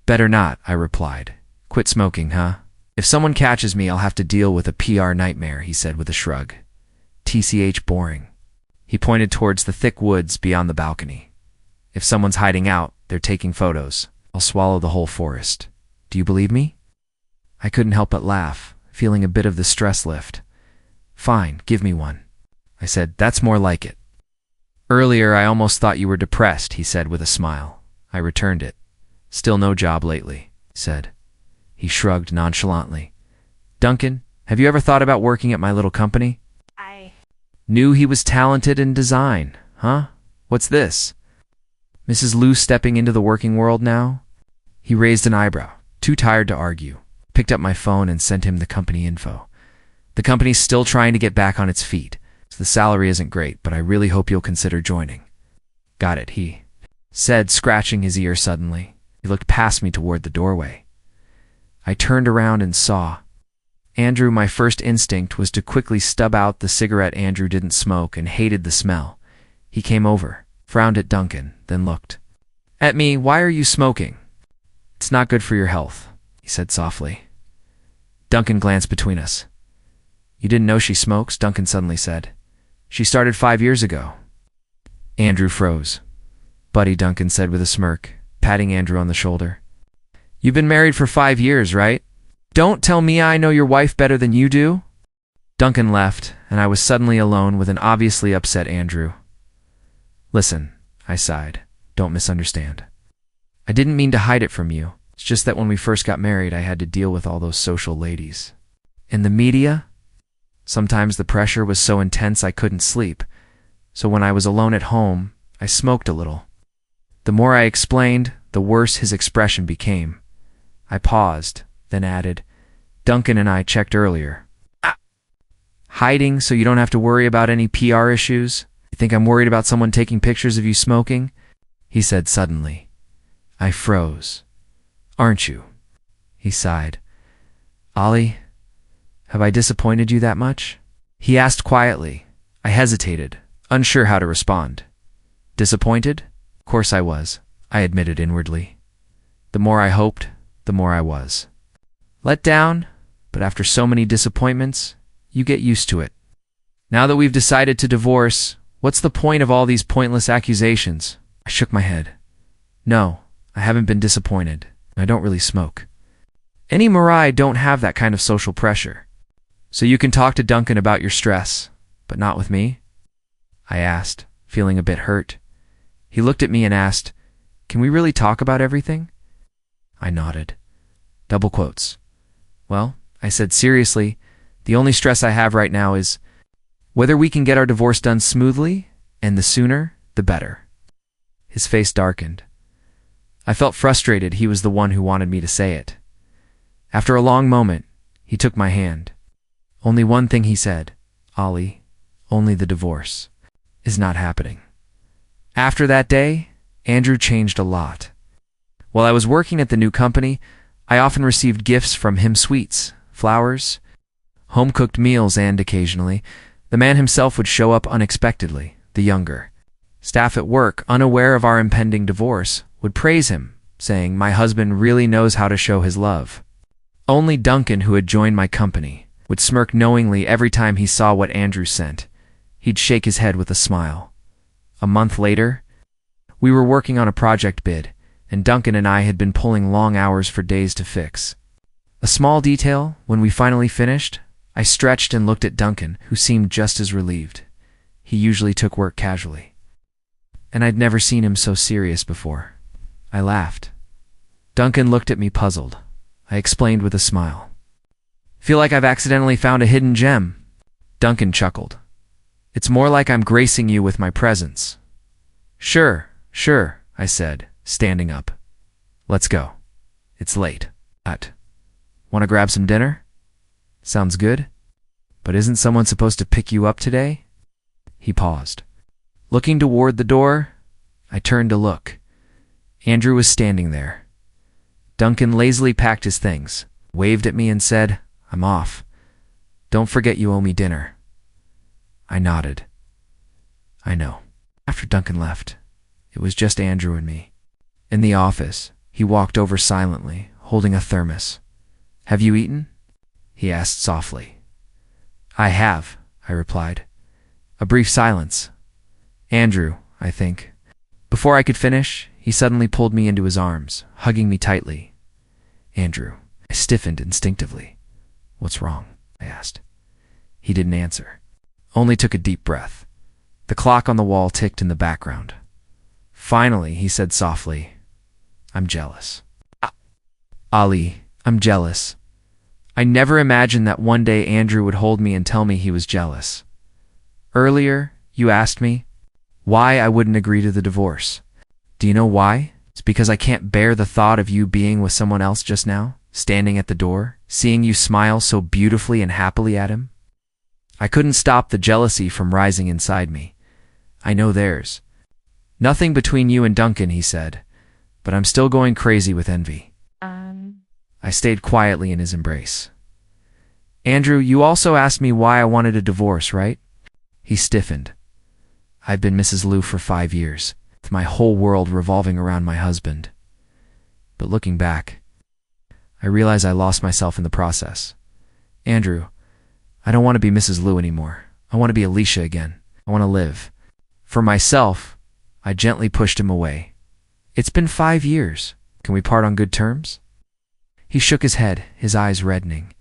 Better not, I replied. Quit smoking, huh? If someone catches me, I'll have to deal with a PR nightmare, he said with a shrug. TCH boring. He pointed towards the thick woods beyond the balcony. If someone's hiding out, they're taking photos. I'll swallow the whole forest. Do you believe me? I couldn't help but laugh, feeling a bit of the stress lift. Fine, give me one. I said, that's more like it. Earlier, I almost thought you were depressed, he said with a smile. I returned it. Still no job lately, he said. He shrugged nonchalantly. Duncan, have you ever thought about working at my little company? I Knew he was talented in design, huh? What's this? Mrs. Liu stepping into the working world now? He raised an eyebrow, too tired to argue. Picked up my phone and sent him the company info. The company's still trying to get back on its feet. So the salary isn't great, but I really hope you'll consider joining. Got it, he said, scratching his ear suddenly. He looked past me toward the doorway. I turned around and saw Andrew. My first instinct was to quickly stub out the cigarette Andrew didn't smoke and hated the smell. He came over, frowned at Duncan, then looked at me. Why are you smoking? It's not good for your health, he said softly. Duncan glanced between us. You didn't know she smokes? Duncan suddenly said. She started 5 years ago. Andrew froze. Buddy, Duncan said with a smirk, patting Andrew on the shoulder. You've been married for 5 years, right? Don't tell me I know your wife better than you do. Duncan left, and I was suddenly alone with an obviously upset Andrew. Listen, I sighed. Don't misunderstand. I didn't mean to hide it from you. It's just that when we first got married, I had to deal with all those social ladies. In the media? Sometimes the pressure was so intense I couldn't sleep. So when I was alone at home, I smoked a little. The more I explained, the worse his expression became. I paused, then added, Duncan and I checked earlier. Hiding so you don't have to worry about any PR issues? You think I'm worried about someone taking pictures of you smoking? He said suddenly. I froze. Aren't you? He sighed. Ollie, have I disappointed you that much? He asked quietly. I hesitated, unsure how to respond. Disappointed? Of course I was, I admitted inwardly. The more I hoped, the more I was. Let down, but after so many disappointments, you get used to it. Now that we've decided to divorce, what's the point of all these pointless accusations? I shook my head. No, I haven't been disappointed. I don't really smoke. Any Mirai don't have that kind of social pressure. So you can talk to Duncan about your stress, but not with me? I asked, feeling a bit hurt. He looked at me and asked, Can we really talk about everything? I nodded. Double quotes. Well, I said seriously, the only stress I have right now is whether we can get our divorce done smoothly, and the sooner, the better. His face darkened. I felt frustrated he was the one who wanted me to say it. After a long moment, he took my hand. Only one thing he said, Ollie, only the divorce, is not happening. After that day, Andrew changed a lot. While I was working at the new company, I often received gifts from him, sweets, flowers, home-cooked meals, and occasionally, the man himself would show up unexpectedly, the younger. Staff at work, unaware of our impending divorce, would praise him, saying, My husband really knows how to show his love. Only Duncan, who had joined my company, would smirk knowingly every time he saw what Andrew sent. He'd shake his head with a smile. A month later, we were working on a project bid, and Duncan and I had been pulling long hours for days to fix. A small detail, when we finally finished, I stretched and looked at Duncan, who seemed just as relieved. He usually took work casually. And I'd never seen him so serious before. I laughed. Duncan looked at me puzzled. I explained with a smile. Feel like I've accidentally found a hidden gem. Duncan chuckled. It's more like I'm gracing you with my presence. Sure, I said, standing up. Let's go. It's late. Want to grab some dinner? Sounds good. But isn't someone supposed to pick you up today? He paused. Looking toward the door, I turned to look. Andrew was standing there. Duncan lazily packed his things, waved at me and said, I'm off. Don't forget you owe me dinner. I nodded. I know. After Duncan left, it was just Andrew and me. In the office, he walked over silently, holding a thermos. Have you eaten? He asked softly. I have, I replied. A brief silence. Andrew, I think. Before I could finish, he suddenly pulled me into his arms, hugging me tightly. Andrew. I stiffened instinctively. What's wrong? I asked. He didn't answer. Only took a deep breath. The clock on the wall ticked in the background. Finally, he said softly, I'm jealous. Ali, I'm jealous. I never imagined that one day Andrew would hold me and tell me he was jealous. Earlier, you asked me why I wouldn't agree to the divorce. Do you know why? It's because I can't bear the thought of you being with someone else just now, standing at the door, seeing you smile so beautifully and happily at him. I couldn't stop the jealousy from rising inside me. I know theirs. Nothing between you and Duncan, he said, but I'm still going crazy with envy. I stayed quietly in his embrace. Andrew, you also asked me why I wanted a divorce, right? He stiffened. I've been Mrs. Liu for 5 years, with my whole world revolving around my husband. But looking back, I realize I lost myself in the process. Andrew, I don't want to be Mrs. Liu anymore. I want to be Alicia again. I want to live. For myself, I gently pushed him away. It's been 5 years. Can we part on good terms? He shook his head, his eyes reddening.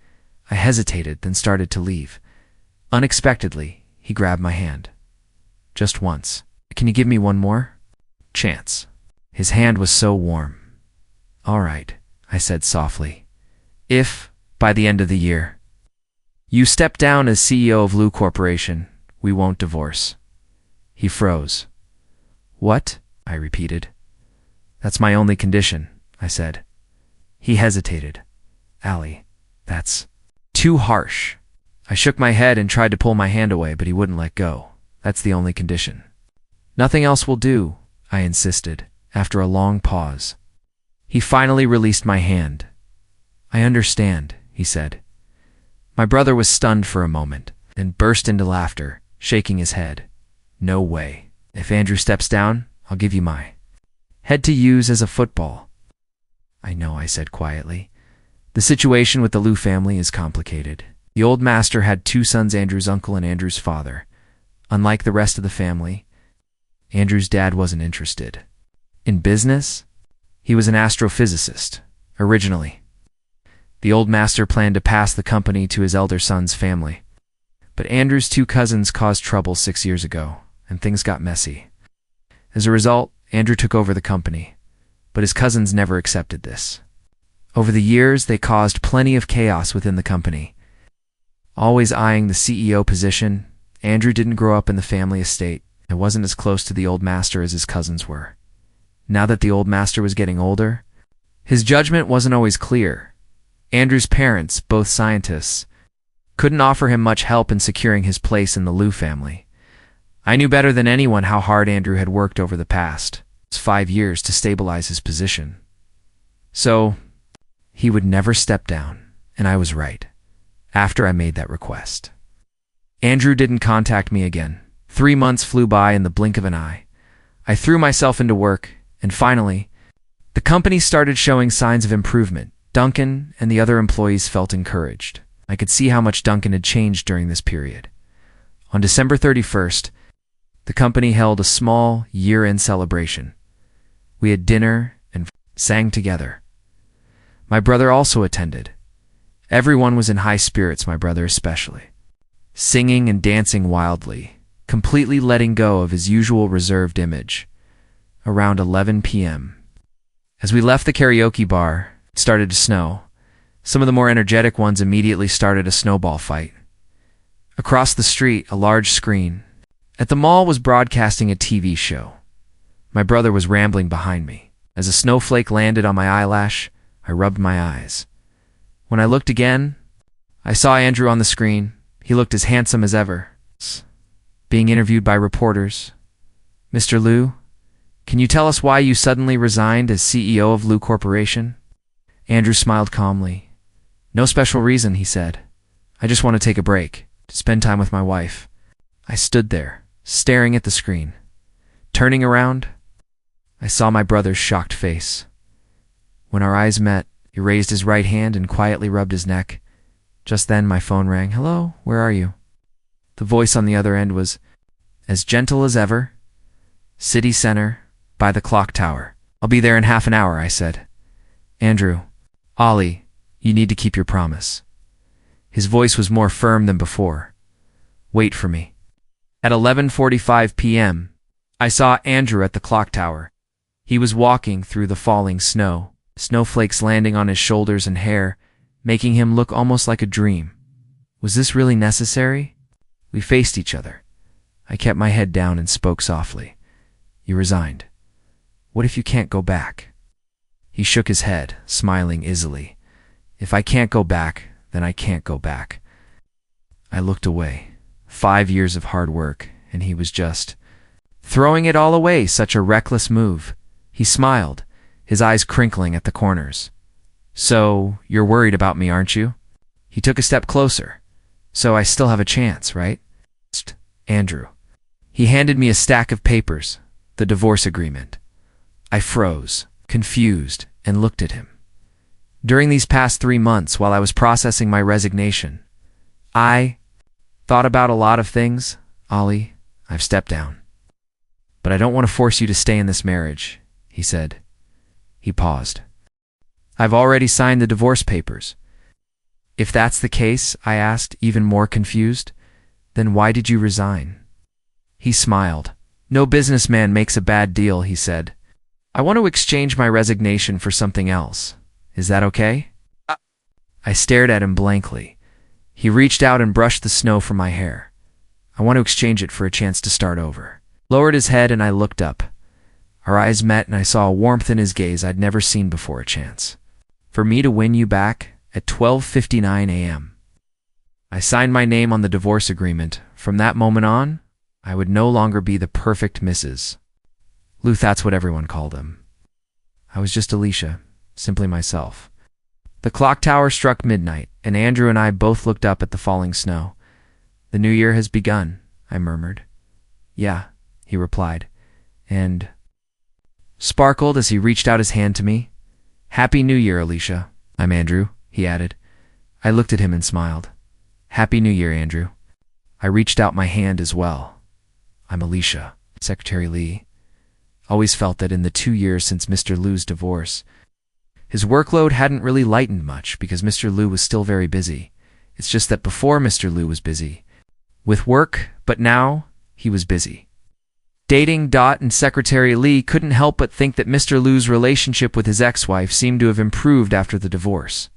I hesitated, then started to leave. Unexpectedly, he grabbed my hand. Just once. Can you give me one more chance? His hand was so warm. All right, I said softly. If, by the end of the year, you step down as CEO of Liu Corporation, we won't divorce. He froze. What? I repeated. That's my only condition, I said. He hesitated. Ali, that's too harsh. I shook my head and tried to pull my hand away, but he wouldn't let go. That's the only condition. Nothing else will do, I insisted, after a long pause. He finally released my hand. I understand, he said. My brother was stunned for a moment, then burst into laughter, shaking his head. No way. If Andrew steps down, I'll give you my head to use as a football. I know, I said quietly. The situation with the Liu family is complicated. The old master had 2 sons, Andrew's uncle and Andrew's father. Unlike the rest of the family, Andrew's dad wasn't interested. In business, he was an astrophysicist, originally. The old master planned to pass the company to his elder son's family. But Andrew's 2 cousins caused trouble 6 years ago, and things got messy. As a result, Andrew took over the company, but his cousins never accepted this. Over the years, they caused plenty of chaos within the company. Always eyeing the CEO position, Andrew didn't grow up in the family estate and wasn't as close to the old master as his cousins were. Now that the old master was getting older, his judgment wasn't always clear. Andrew's parents, both scientists, couldn't offer him much help in securing his place in the Liu family. I knew better than anyone how hard Andrew had worked over the past 5 years to stabilize his position. So, he would never step down, and I was right, after I made that request. Andrew didn't contact me again. 3 months flew by in the blink of an eye. I threw myself into work, and finally, the company started showing signs of improvement. Duncan and the other employees felt encouraged. I could see how much Duncan had changed during this period. On December 31st, the company held a small year-end celebration. We had dinner and sang together. My brother also attended. Everyone was in high spirits, my brother especially, singing and dancing wildly, completely letting go of his usual reserved image. Around 11 p.m. As we left the karaoke bar, it started to snow. Some of the more energetic ones immediately started a snowball fight. Across the street, a large screen at the mall was broadcasting a TV show. My brother was rambling behind me. As a snowflake landed on my eyelash, I rubbed my eyes. When I looked again, I saw Andrew on the screen. He looked as handsome as ever. Being interviewed by reporters. Mr. Liu, can you tell us why you suddenly resigned as CEO of Liu Corporation? Andrew smiled calmly. No special reason, he said. I just want to take a break, to spend time with my wife. I stood there, staring at the screen. Turning around, I saw my brother's shocked face. When our eyes met, he raised his right hand and quietly rubbed his neck. Just then my phone rang. Hello, where are you? The voice on the other end was, As gentle as ever. City center, by the clock tower. I'll be there in half an hour, I said. Andrew, Ollie, you need to keep your promise. His voice was more firm than before. Wait for me. At 11:45 p.m., I saw Andrew at the clock tower. He was walking through the falling snow, snowflakes landing on his shoulders and hair, making him look almost like a dream. Was this really necessary? We faced each other. I kept my head down and spoke softly. You resigned. What if you can't go back? He shook his head, smiling easily. If I can't go back, then I can't go back. I looked away. 5 years of hard work, and he was just throwing it all away, such a reckless move. He smiled, his eyes crinkling at the corners. So, you're worried about me, aren't you? He took a step closer. So I still have a chance, right? Andrew. He handed me a stack of papers, the divorce agreement. I froze, confused, and looked at him. During these past 3 months, while I was processing my resignation, I thought about a lot of things. Ollie, I've stepped down. But I don't want to force you to stay in this marriage, he said. He paused. I've already signed the divorce papers. If that's the case, I asked, even more confused, then why did you resign? He smiled. No businessman makes a bad deal, he said. I want to exchange my resignation for something else. Is that okay? I stared at him blankly. He reached out and brushed the snow from my hair. I want to exchange it for a chance to start over. Lowered his head and I looked up. Our eyes met and I saw a warmth in his gaze I'd never seen before. A chance for me to win you back at 12:59 a.m. I signed my name on the divorce agreement. From that moment on, I would no longer be the perfect Mrs. Lou, that's what everyone called him. I was just Alicia, simply myself. The clock tower struck midnight, and Andrew and I both looked up at the falling snow. The new year has begun, I murmured. Yeah, he replied, and sparkled as he reached out his hand to me. Happy New Year, Alicia. I'm Andrew, he added. I looked at him and smiled. Happy New Year, Andrew. I reached out my hand as well. I'm Alicia. Secretary Lee always felt that in the 2 years since Mr. Liu's divorce, his workload hadn't really lightened much because Mr. Liu was still very busy. It's just that before Mr. Liu was busy with work, but now he was busy dating. And Secretary Lee couldn't help but think that Mr. Liu's relationship with his ex-wife seemed to have improved after the divorce.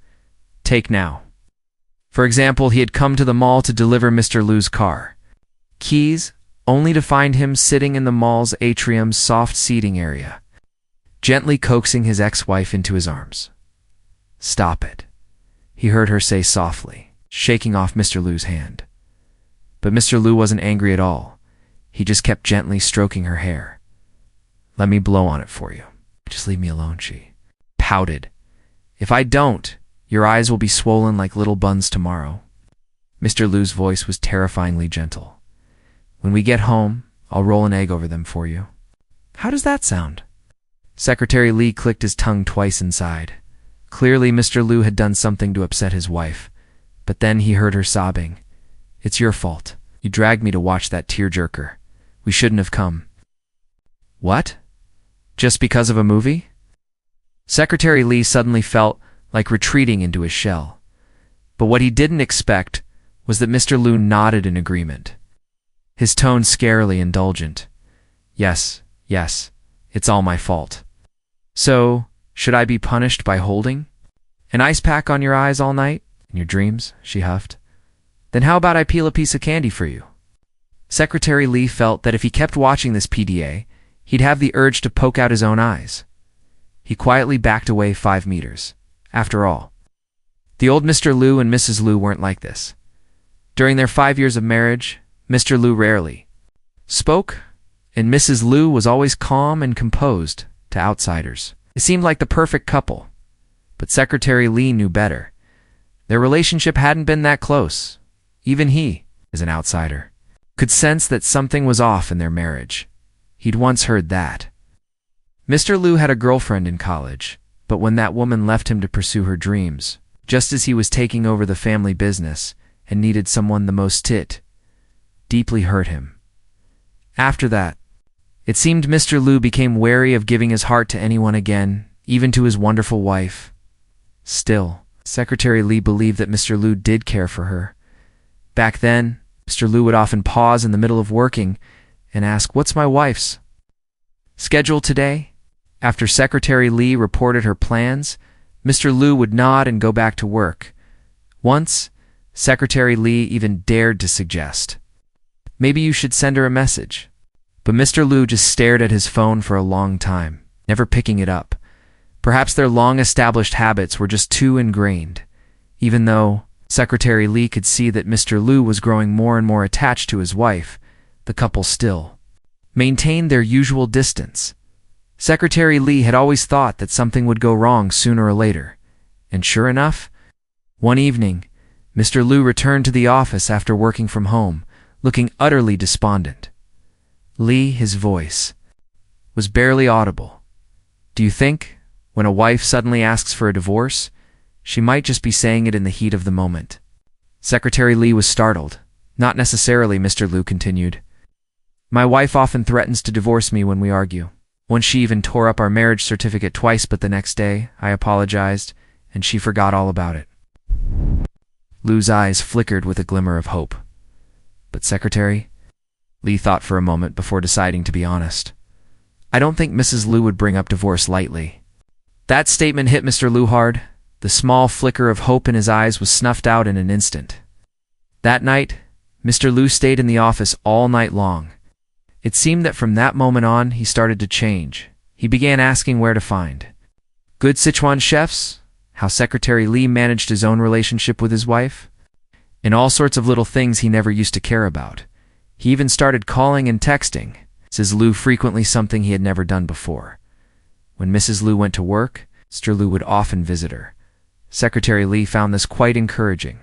Take now. For example, he had come to the mall to deliver Mr. Liu's car keys, only to find him sitting in the mall's atrium's soft seating area, gently coaxing his ex-wife into his arms. Stop it, he heard her say softly, shaking off Mr. Liu's hand. But Mr. Liu wasn't angry at all. He just kept gently stroking her hair. Let me blow on it for you. Just leave me alone, she pouted. If I don't, your eyes will be swollen like little buns tomorrow. Mr. Liu's voice was terrifyingly gentle. When we get home, I'll roll an egg over them for you. How does that sound? Secretary Lee clicked his tongue twice and sighed. Clearly, Mr. Liu had done something to upset his wife. But then he heard her sobbing. It's your fault. You dragged me to watch that tearjerker. We shouldn't have come. What? Just because of a movie? Secretary Lee suddenly felt like retreating into his shell. But what he didn't expect was that Mr. Liu nodded in agreement, his tone scarily indulgent. Yes, it's all my fault. So, should I be punished by holding an ice pack on your eyes all night? In your dreams, she huffed. Then how about I peel a piece of candy for you? Secretary Lee felt that if he kept watching this PDA, he'd have the urge to poke out his own eyes. He quietly backed away 5 meters. After all, the old Mr. Liu and Mrs. Liu weren't like this. During their 5 years of marriage, Mr. Liu rarely spoke, and Mrs. Liu was always calm and composed to outsiders. It seemed like the perfect couple, but Secretary Lee knew better. Their relationship hadn't been that close. Even he, as an outsider, could sense that something was off in their marriage. He'd once heard that. Mr. Liu had a girlfriend in college, but when that woman left him to pursue her dreams, just as he was taking over the family business and needed someone the most, it deeply hurt him. After that, it seemed Mr. Liu became wary of giving his heart to anyone again, even to his wonderful wife. Still, Secretary Li believed that Mr. Liu did care for her. Back then, Mr. Liu would often pause in the middle of working and ask, "What's my wife's schedule today?" After Secretary Li reported her plans, Mr. Liu would nod and go back to work. Once, Secretary Li even dared to suggest, "Maybe you should send her a message." But Mr. Liu just stared at his phone for a long time, never picking it up. Perhaps their long-established habits were just too ingrained, even though Secretary Li could see that Mr. Liu was growing more and more attached to his wife. The couple still maintained their usual distance. Secretary Li had always thought that something would go wrong sooner or later, and sure enough, one evening, Mr. Liu returned to the office after working from home, looking utterly despondent. Li, his voice, was barely audible. "Do you think, when a wife suddenly asks for a divorce, she might just be saying it in the heat of the moment?" Secretary Li was startled. "Not necessarily," Mr. Liu continued. "My wife often threatens to divorce me when we argue. Once she even tore up our marriage certificate twice, but the next day I apologized, and she forgot all about it." Liu's eyes flickered with a glimmer of hope. "But Secretary," Li thought for a moment before deciding to be honest, "I don't think Mrs. Liu would bring up divorce lightly." That statement hit Mr. Liu hard. The small flicker of hope in his eyes was snuffed out in an instant. That night, Mr. Liu stayed in the office all night long. It seemed that from that moment on, he started to change. He began asking where to find good Sichuan chefs, how Secretary Li managed his own relationship with his wife, and all sorts of little things he never used to care about. He even started calling and texting Mrs. Liu frequently, something he had never done before. When Mrs. Liu went to work, Mr. Liu would often visit her. Secretary Li found this quite encouraging.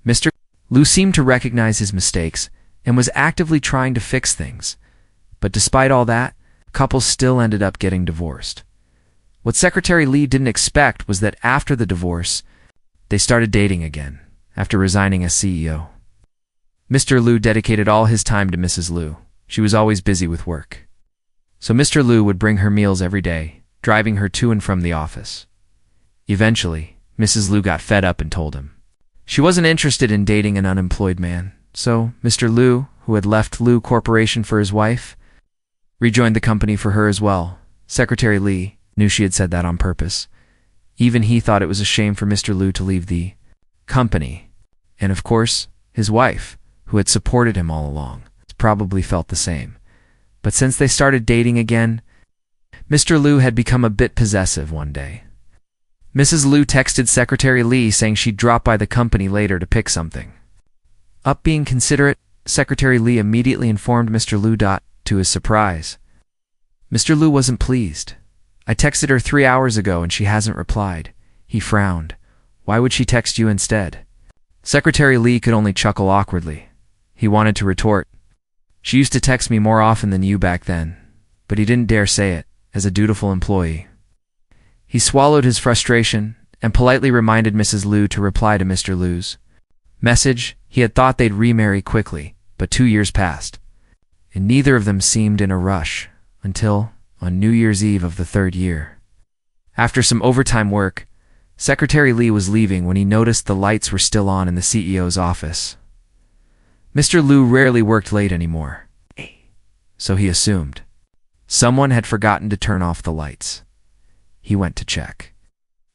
Mr. Liu seemed to recognize his mistakes and was actively trying to fix things. But despite all that, couples still ended up getting divorced. What Secretary Li didn't expect was that after the divorce, they started dating again, after resigning as CEO. Mr. Liu dedicated all his time to Mrs. Liu. She was always busy with work. So Mr. Liu would bring her meals every day, driving her to and from the office. Eventually, Mrs. Liu got fed up and told him she wasn't interested in dating an unemployed man. So Mr. Liu, who had left Liu Corporation for his wife, rejoined the company for her as well. Secretary Li knew she had said that on purpose. Even he thought it was a shame for Mr. Liu to leave the company. And of course, his wife, who had supported him all along, probably felt the same. But since they started dating again, Mr. Liu had become a bit possessive one day. Mrs. Liu texted Secretary Li saying she'd drop by the company later to pick something up. Being considerate, Secretary Li immediately informed Mr. Liu. To his surprise, Mr. Liu wasn't pleased. "I texted her 3 hours ago and she hasn't replied." He frowned. "Why would she text you instead?" Secretary Li could only chuckle awkwardly. He wanted to retort, "She used to text me more often than you back then," but he didn't dare say it, as a dutiful employee. He swallowed his frustration and politely reminded Mrs. Liu to reply to Mr. Liu's message. He had thought they'd remarry quickly, but 2 years passed, and neither of them seemed in a rush until on New Year's Eve of the 3rd year. After some overtime work, Secretary Li was leaving when he noticed the lights were still on in the CEO's office. Mr. Liu rarely worked late anymore, so he assumed someone had forgotten to turn off the lights. He went to check.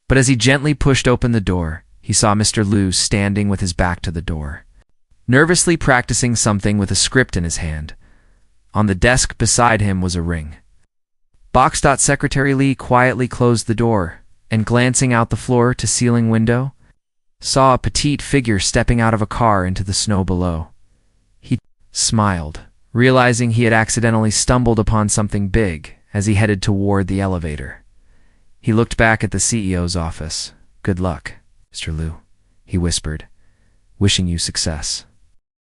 But as he gently pushed open the door, he saw Mr. Liu standing with his back to the door, nervously practicing something with a script in his hand. On the desk beside him was a ring. Secretary Li quietly closed the door and, glancing out the floor-to-ceiling window, saw a petite figure stepping out of a car into the snow below. He smiled, realizing he had accidentally stumbled upon something big as he headed toward the elevator. He looked back at the CEO's office. "Good luck, Mr. Liu," he whispered, "wishing you success."